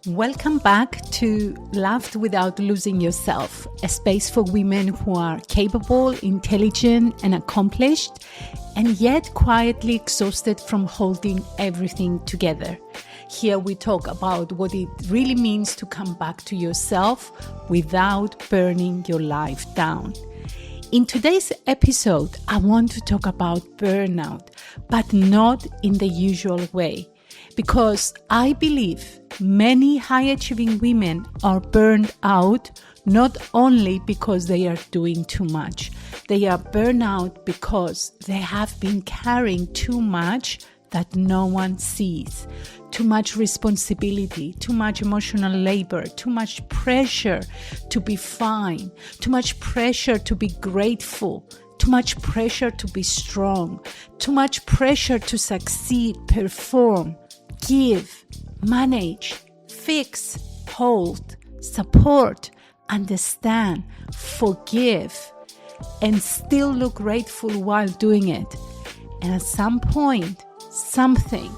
Welcome back to Laugh Without Losing Yourself, a space for women who are capable, intelligent, and accomplished, and yet quietly exhausted from holding everything together. Here we talk about what it really means to come back to yourself without burning your life down. In today's episode, I want to talk about burnout, but not in the usual way. Because I believe many high-achieving women are burned out not only because they are doing too much. They are burned out because they have been carrying too much that no one sees. Too much responsibility, too much emotional labor, too much pressure to be fine, too much pressure to be grateful, too much pressure to be strong, too much pressure to succeed, perform, give, manage, fix, hold, support, understand, forgive, and still look grateful while doing it. And at some point, something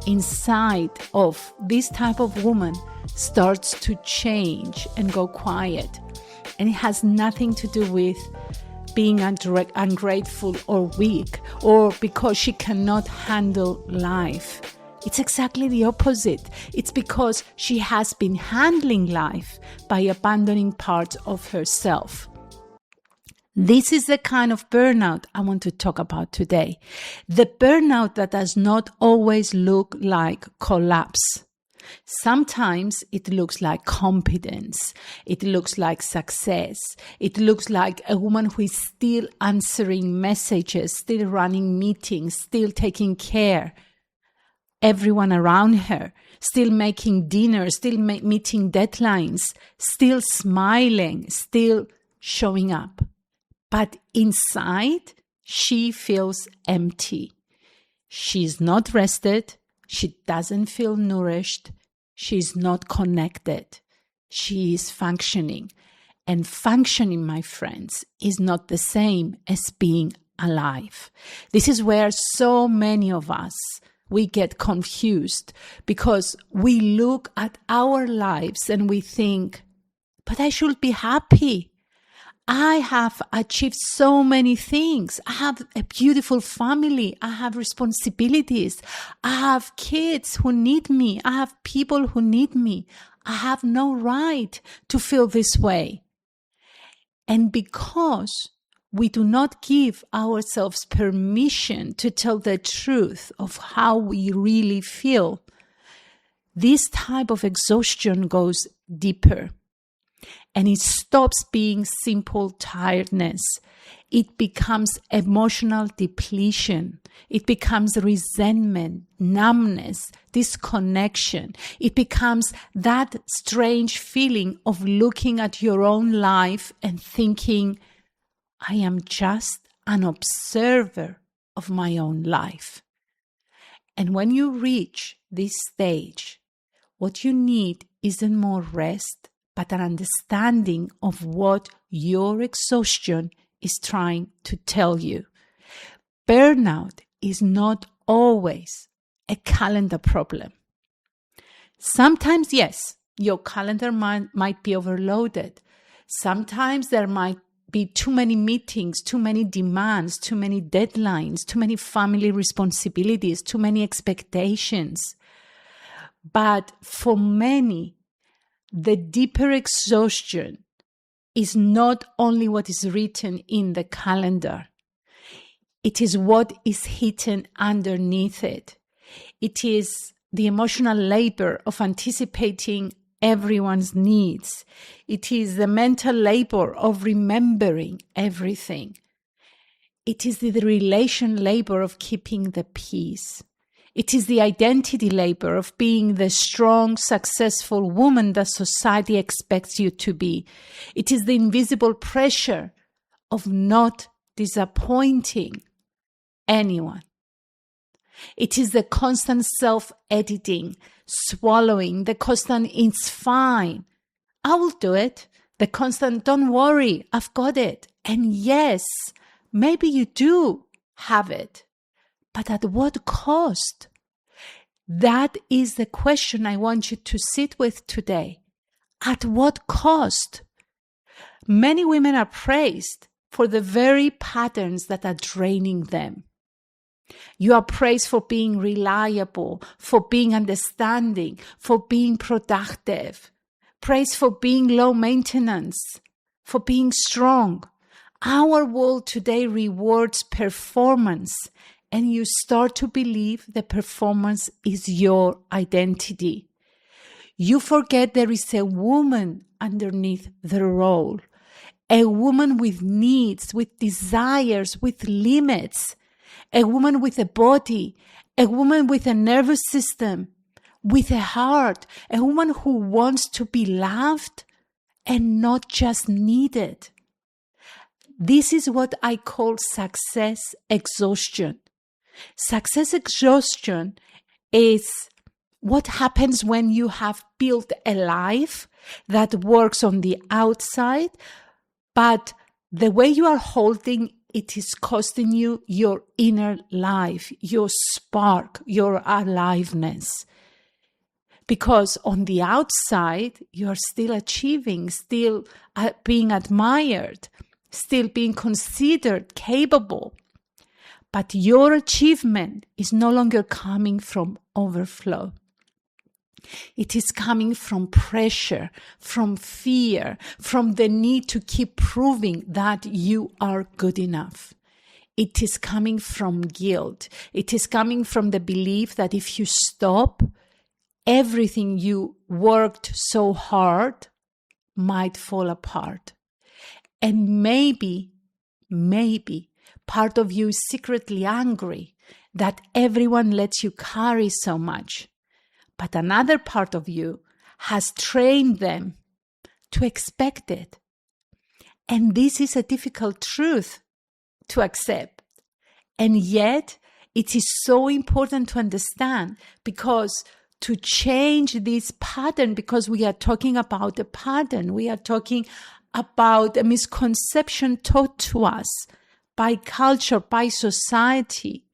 inside of this type of woman starts to change and go quiet. And it has nothing to do with being ungrateful or weak, or because she cannot handle life. It's exactly the opposite. It's because she has been handling life by abandoning parts of herself. This is the kind of burnout I want to talk about today. The burnout that does not always look like collapse. Sometimes it looks like competence. It looks like success. It looks like a woman who is still answering messages, still running meetings, still taking care everyone around her, still making dinner, still meeting deadlines, still smiling, still showing up. But inside, she feels empty. She's not rested. She doesn't feel nourished. She's not connected. She is functioning. And functioning, my friends, is not the same as being alive. This is where so many of us we get confused because we look at our lives and we think, but I should be happy. I have achieved so many things. I have a beautiful family. I have responsibilities. I have kids who need me. I have people who need me. I have no right to feel this way. And because we do not give ourselves permission to tell the truth of how we really feel, this type of exhaustion goes deeper. And it stops being simple tiredness. It becomes emotional depletion. It becomes resentment, numbness, disconnection. It becomes that strange feeling of looking at your own life and thinking, I am just an observer of my own life. And when you reach this stage, what you need isn't more rest, but an understanding of what your exhaustion is trying to tell you. Burnout is not always a calendar problem. Sometimes, yes, your calendar might be overloaded. Sometimes there might be too many meetings, too many demands, too many deadlines, too many family responsibilities, too many expectations. But for many, the deeper exhaustion is not only what is written in the calendar. It is what is hidden underneath it. It is the emotional labor of anticipating everyone's needs. It is the mental labor of remembering everything. It is the relation labor of keeping the peace. It is the identity labor of being the strong, successful woman that society expects you to be. It is the invisible pressure of not disappointing anyone. It is the constant self-editing, swallowing, the constant, it's fine, I will do it, the constant, don't worry, I've got it. And yes, maybe you do have it, but at what cost? That is the question I want you to sit with today. At what cost? Many women are praised for the very patterns that are draining them. You are praised for being reliable, for being understanding, for being productive. Praised for being low maintenance, for being strong. Our world today rewards performance, and you start to believe that performance is your identity. You forget there is a woman underneath the role, a woman with needs, with desires, with limits, a woman with a body, a woman with a nervous system, with a heart, a woman who wants to be loved and not just needed. This is what I call success exhaustion. Success exhaustion is what happens when you have built a life that works on the outside, but the way you are holding it is costing you your inner life, your spark, your aliveness. Because on the outside, you're still achieving, still being admired, still being considered capable. But your achievement is no longer coming from overflow. It is coming from pressure, from fear, from the need to keep proving that you are good enough. It is coming from guilt. It is coming from the belief that if you stop, everything you worked so hard might fall apart. And maybe part of you is secretly angry that everyone lets you carry so much. But another part of you has trained them to expect it. And this is a difficult truth to accept. And yet, it is so important to understand, because to change this pattern, because we are talking about a pattern, we are talking about a misconception taught to us by culture, by society.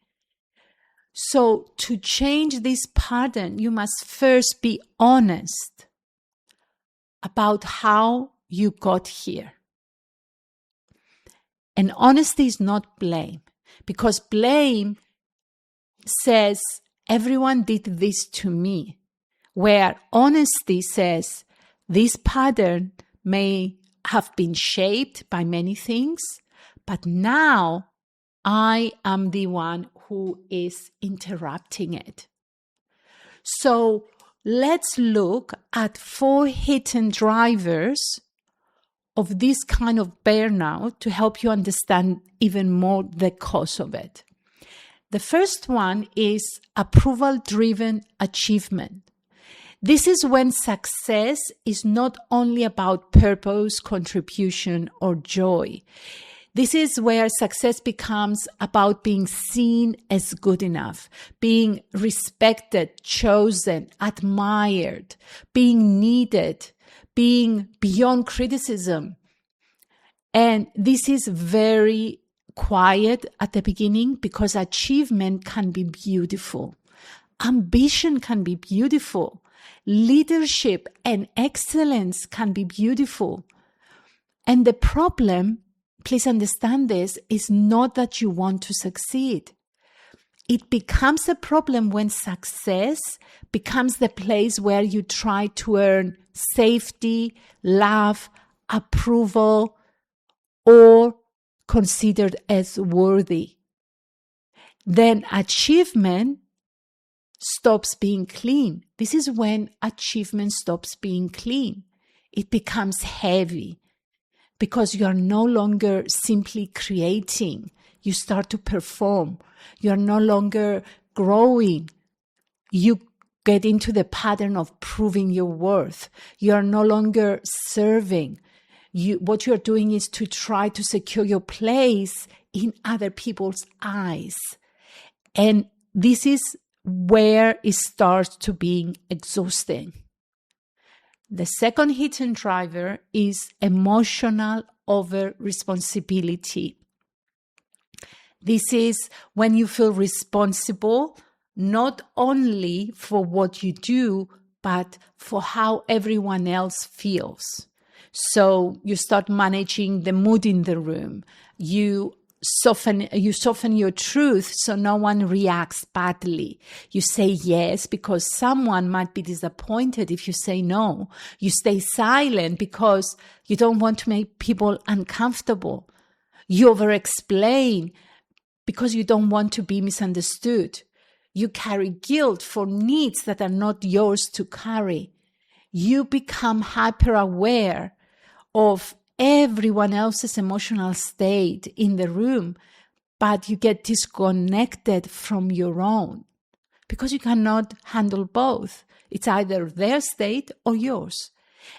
So to change this pattern, you must first be honest about how you got here. And honesty is not blame, because blame says everyone did this to me, where honesty says this pattern may have been shaped by many things, but now I am the one who is interrupting it. So let's look at 4 hidden drivers of this kind of burnout to help you understand even more the cause of it. The first one is approval-driven achievement. This is when success is not only about purpose, contribution, or joy. This is where success becomes about being seen as good enough, being respected, chosen, admired, being needed, being beyond criticism. And this is very quiet at the beginning, because achievement can be beautiful. Ambition can be beautiful. Leadership and excellence can be beautiful. And the problem, please understand this, is not that you want to succeed. It becomes a problem when success becomes the place where you try to earn safety, love, approval, or considered as worthy. Then achievement stops being clean. This is when achievement stops being clean. It becomes heavy, because you are no longer simply creating. You start to perform. You are no longer growing. You get into the pattern of proving your worth. You are no longer serving. What you're doing is to try to secure your place in other people's eyes. And this is where it starts to being exhausting. The second hidden driver is emotional over-responsibility. This is when you feel responsible, not only for what you do, but for how everyone else feels. So you start managing the mood in the room. You soften your truth so no one reacts badly. You say yes because someone might be disappointed if you say no. You stay silent because you don't want to make people uncomfortable. You over-explain because you don't want to be misunderstood. You carry guilt for needs that are not yours to carry. You become hyper-aware of everyone else's emotional state in the room, but you get disconnected from your own because you cannot handle both. It's either their state or yours.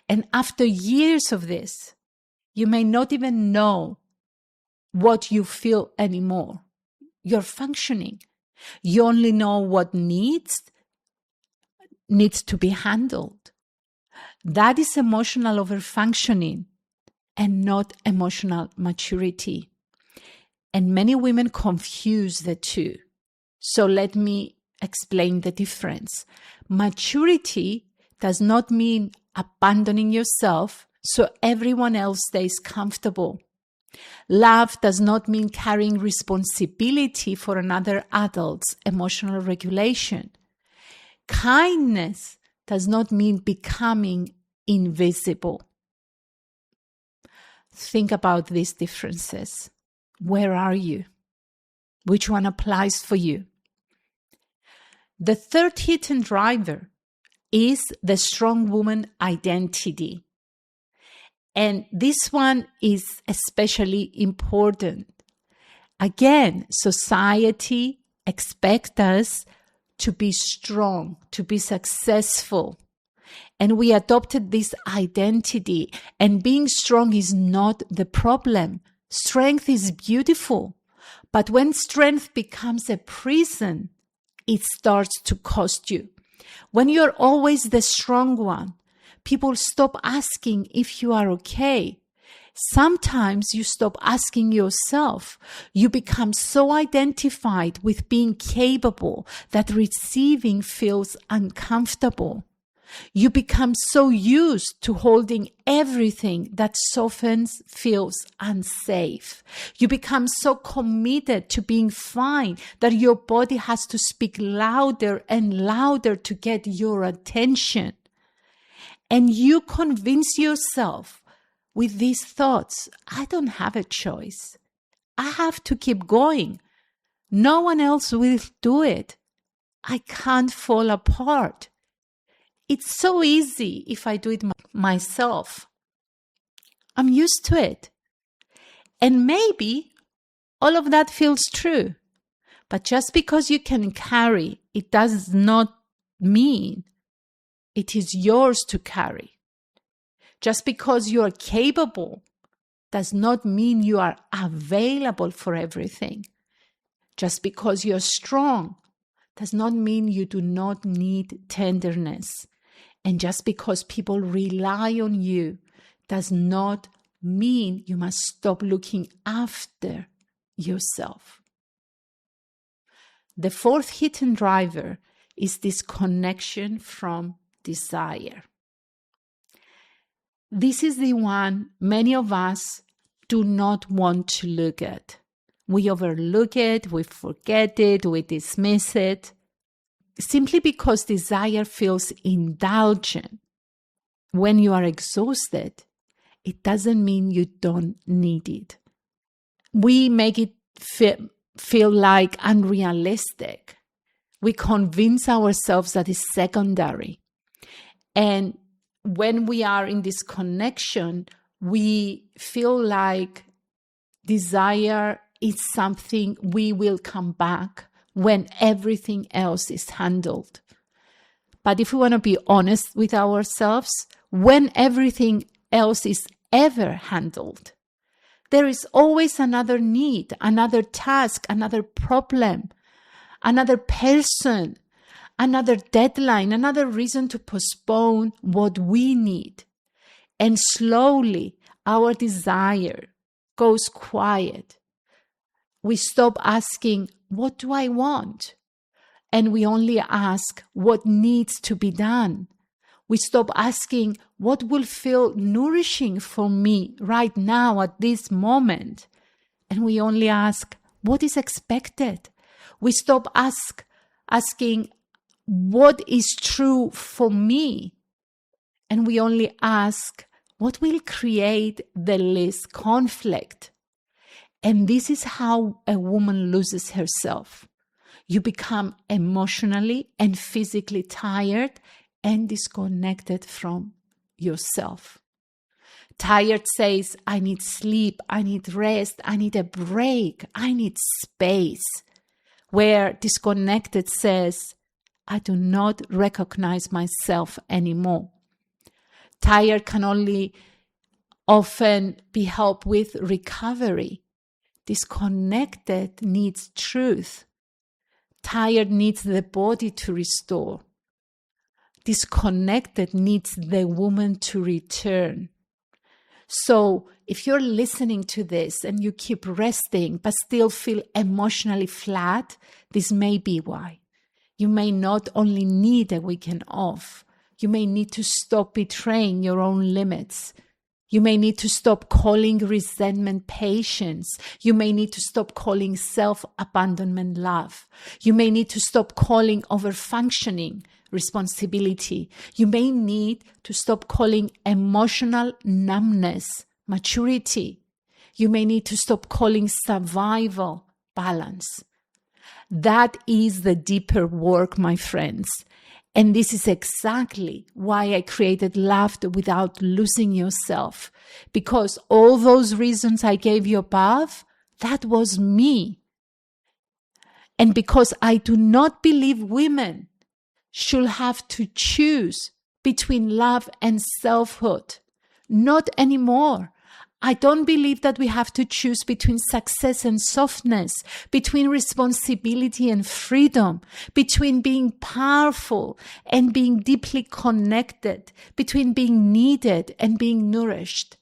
And after years of this, you may not even know what you feel anymore. You're functioning. You only know what needs to be handled. That is emotional overfunctioning and not emotional maturity. And many women confuse the two. So let me explain the difference. Maturity does not mean abandoning yourself so everyone else stays comfortable. Love does not mean carrying responsibility for another adult's emotional regulation. Kindness does not mean becoming invisible. Think about these differences. Where are you? Which one applies for you? The third hidden driver is the strong woman identity. And this one is especially important. Again, society expects us to be strong, to be successful. And we adopted this identity. And being strong is not the problem. Strength is beautiful. But when strength becomes a prison, it starts to cost you. When you're always the strong one, people stop asking if you are okay. Sometimes you stop asking yourself. You become so identified with being capable that receiving feels uncomfortable. You become so used to holding everything that softens feels unsafe. You become so committed to being fine that your body has to speak louder and louder to get your attention. And you convince yourself with these thoughts, I don't have a choice. I have to keep going. No one else will do it. I can't fall apart. It's so easy if I do it myself. I'm used to it. And maybe all of that feels true. But just because you can carry, it does not mean it is yours to carry. Just because you are capable does not mean you are available for everything. Just because you're strong does not mean you do not need tenderness. And just because people rely on you does not mean you must stop looking after yourself. The fourth hidden driver is disconnection from desire. This is the one many of us do not want to look at. We overlook it, we forget it, we dismiss it. Simply because desire feels indulgent. When you are exhausted, it doesn't mean you don't need it. We make it feel like unrealistic. We convince ourselves that it's secondary. And when we are in this connection, we feel like desire is something we will come back when everything else is handled. But if we want to be honest with ourselves, when everything else is ever handled, there is always another need, another task, another problem, another person, another deadline, another reason to postpone what we need. And slowly, our desire goes quiet. We stop asking, what do I want? and we only ask what needs to be done. We stop asking what will feel nourishing for me right now at this moment. And we only ask what is expected. We stop asking what is true for me. And we only ask what will create the least conflict. And this is how a woman loses herself. You become emotionally and physically tired and disconnected from yourself. Tired says, I need sleep, I need rest, I need a break, I need space. Where disconnected says, I do not recognize myself anymore. Tired can only often be helped with recovery. Disconnected needs truth. Tired needs the body to restore. Disconnected needs the woman to return. So if you're listening to this and you keep resting but still feel emotionally flat, this may be why. You may not only need a weekend off. You may need to stop betraying your own limits. You may need to stop calling resentment patience. You may need to stop calling self-abandonment love. You may need to stop calling overfunctioning responsibility. You may need to stop calling emotional numbness maturity. You may need to stop calling survival balance. That is the deeper work, my friends. And this is exactly why I created Love Without Losing Yourself. Because all those reasons I gave you above, that was me. And because I do not believe women should have to choose between love and selfhood. Not anymore. I don't believe that we have to choose between success and softness, between responsibility and freedom, between being powerful and being deeply connected, between being needed and being nourished.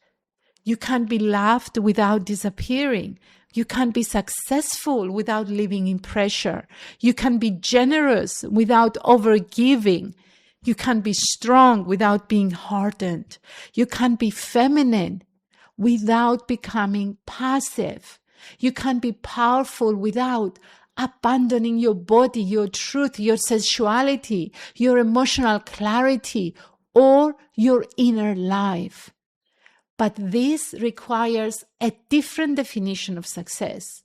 You can't be loved without disappearing. You can't be successful without living in pressure. You can be generous without overgiving. You can't be strong without being hardened. You can't be feminine without becoming passive. You can't be powerful without abandoning your body, your truth, your sexuality, your emotional clarity, or your inner life. But this requires a different definition of success.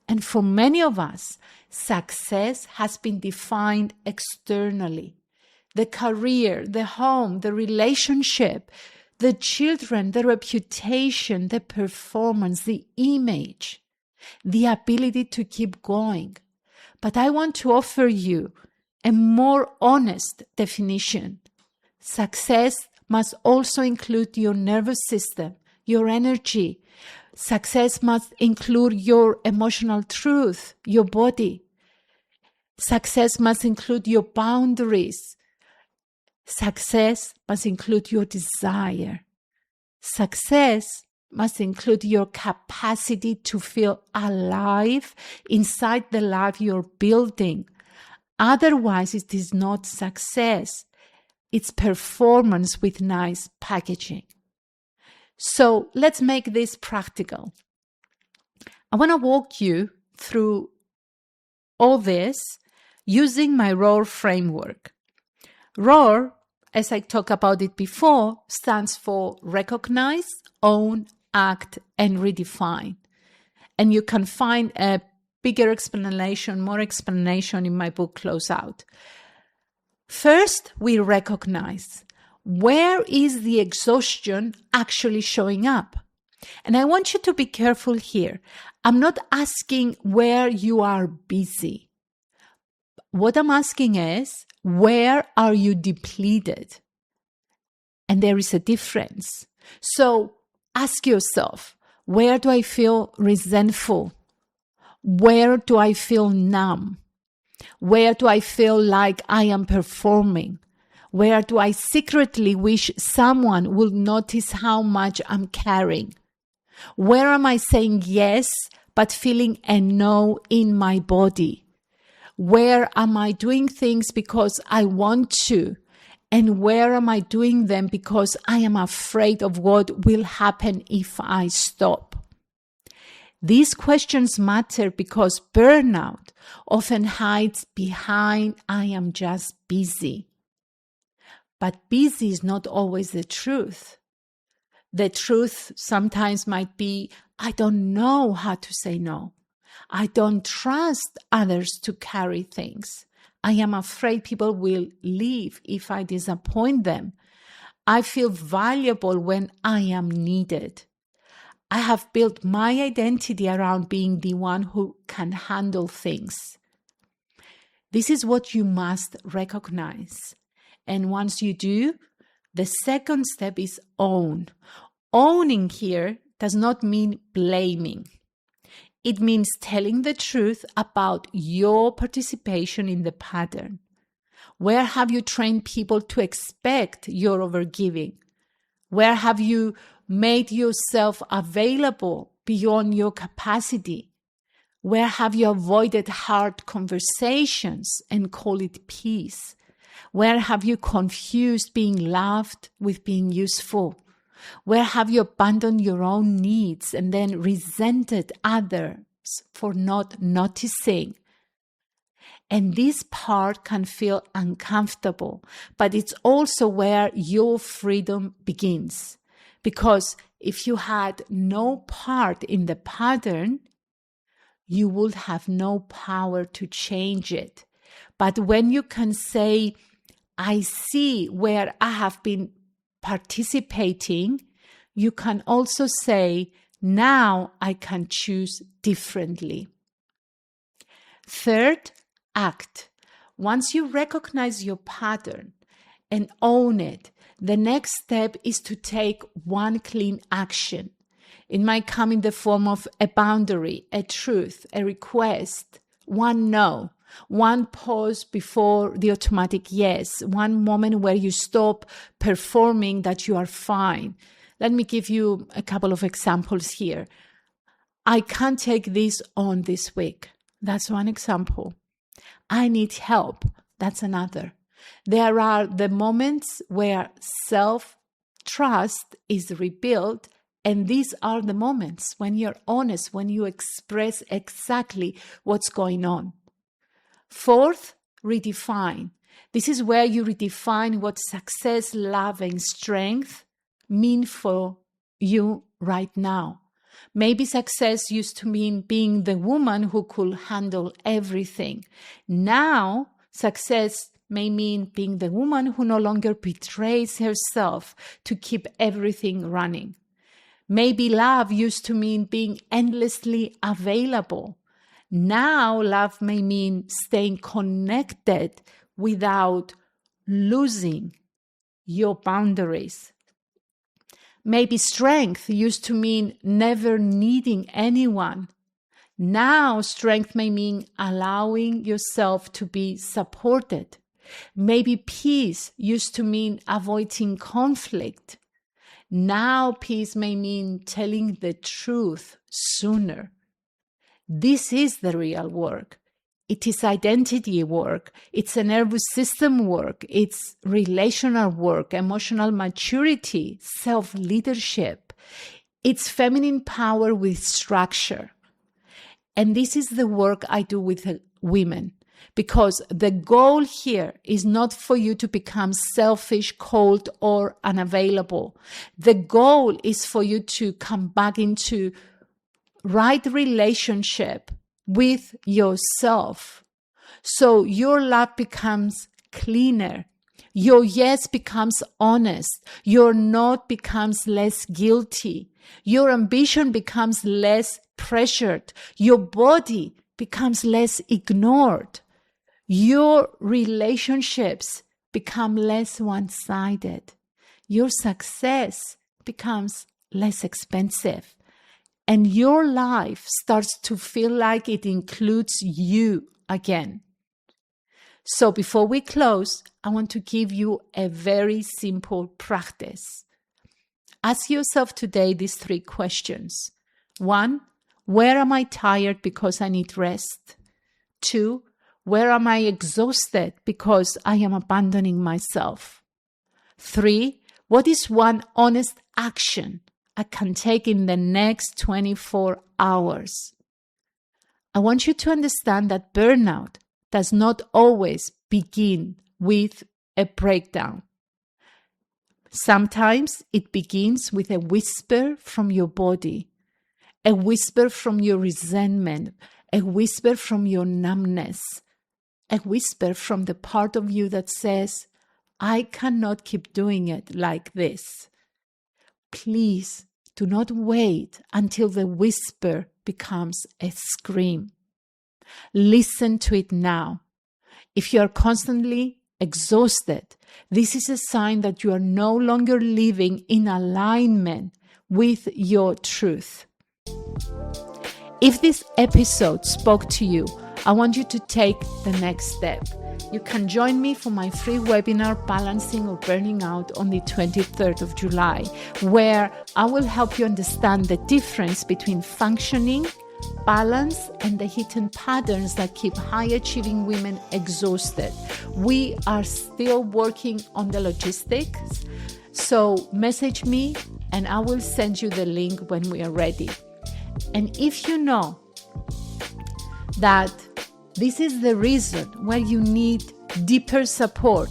And for many of us, success has been defined externally. The career, the home, the relationship, the children, the reputation, the performance, the image, the ability to keep going. But I want to offer you a more honest definition. Success must also include your nervous system, your energy. Success must include your emotional truth, your body. Success must include your boundaries. Success must include your desire. Success must include your capacity to feel alive inside the life you're building. Otherwise, it is not success. It's performance with nice packaging. So let's make this practical. I want to walk you through all this using my ROAR framework. ROAR, as I talked about it before, stands for recognize, own, act, and redefine. And you can find a bigger explanation, more explanation in my book, Close Out. First, we recognize where is the exhaustion actually showing up. And I want you to be careful here. I'm not asking where you are busy. What I'm asking is, where are you depleted? And there is a difference. So ask yourself, where do I feel resentful? Where do I feel numb? Where do I feel like I am performing? Where do I secretly wish someone will notice how much I'm carrying? Where am I saying yes, but feeling a no in my body? Where am I doing things because I want to? And where am I doing them because I am afraid of what will happen if I stop? These questions matter because burnout often hides behind I am just busy. But busy is not always the truth. The truth sometimes might be, I don't know how to say no. I don't trust others to carry things. I am afraid people will leave if I disappoint them. I feel valuable when I am needed. I have built my identity around being the one who can handle things. This is what you must recognize. And once you do, the second step is own. Owning here does not mean blaming. It means telling the truth about your participation in the pattern. Where have you trained people to expect your overgiving? Where have you made yourself available beyond your capacity? Where have you avoided hard conversations and call it peace? Where have you confused being loved with being useful? Where have you abandoned your own needs and then resented others for not noticing? And this part can feel uncomfortable, but it's also where your freedom begins. Because if you had no part in the pattern, you would have no power to change it. But when you can say, I see where I have been participating, you can also say, now I can choose differently. Third, act. Once you recognize your pattern and own it, the next step is to take one clean action. It might come in the form of a boundary, a truth, a request, one no, one pause before the automatic yes, one moment where you stop performing that you are fine. Let me give you a couple of examples here. I can't take this on this week. That's one example. I need help. That's another. There are the moments where self-trust is rebuilt, and these are the moments when you're honest, when you express exactly what's going on. Fourth, redefine. This is where you redefine what success, love, and strength mean for you right now. Maybe success used to mean being the woman who could handle everything. Now, success may mean being the woman who no longer betrays herself to keep everything running. Maybe love used to mean being endlessly available. Now, love may mean staying connected without losing your boundaries. Maybe strength used to mean never needing anyone. Now, strength may mean allowing yourself to be supported. Maybe peace used to mean avoiding conflict. Now, peace may mean telling the truth sooner. This is the real work. It is identity work. It's a nervous system work. It's relational work, emotional maturity, self-leadership. It's feminine power with structure. And this is the work I do with women, because the goal here is not for you to become selfish, cold, or unavailable. The goal is for you to come back into right relationship with yourself. So your love becomes cleaner. Your yes becomes honest. Your not becomes less guilty. Your ambition becomes less pressured. Your body becomes less ignored. Your relationships become less one-sided. Your success becomes less expensive. And your life starts to feel like it includes you again. So before we close, I want to give you a very simple practice. Ask yourself today these 3 questions. 1, where am I tired because I need rest? 2, Where am I exhausted because I am abandoning myself? 3, what is one honest action I can take in the next 24 hours? I want you to understand that burnout does not always begin with a breakdown. Sometimes it begins with a whisper from your body, a whisper from your resentment, a whisper from your numbness, a whisper from the part of you that says, I cannot keep doing it like this. Please do not wait until the whisper becomes a scream. Listen to it now. If you are constantly exhausted, this is a sign that you are no longer living in alignment with your truth. If this episode spoke to you, I want you to take the next step. You can join me for my free webinar, Balancing or Burning Out, on the 23rd of July, where I will help you understand the difference between functioning, balance, and the hidden patterns that keep high-achieving women exhausted. We are still working on the logistics, so message me and I will send you the link when we are ready. And if you know that this is the reason why you need deeper support,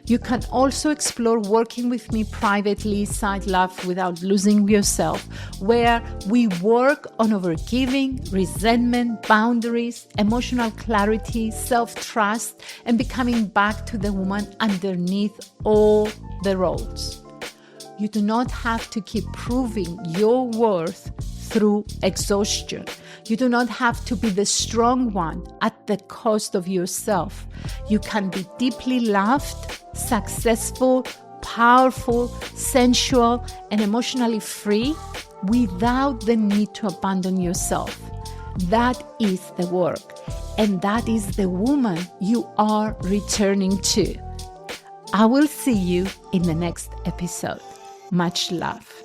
you can also explore working with me privately, Side Love Without Losing Yourself, where we work on overgiving, resentment, boundaries, emotional clarity, self-trust, and becoming back to the woman underneath all the roles. You do not have to keep proving your worth through exhaustion. You do not have to be the strong one at the cost of yourself. You can be deeply loved, successful, powerful, sensual, and emotionally free without the need to abandon yourself. That is the work, and that is the woman you are returning to. I will see you in the next episode. Much love.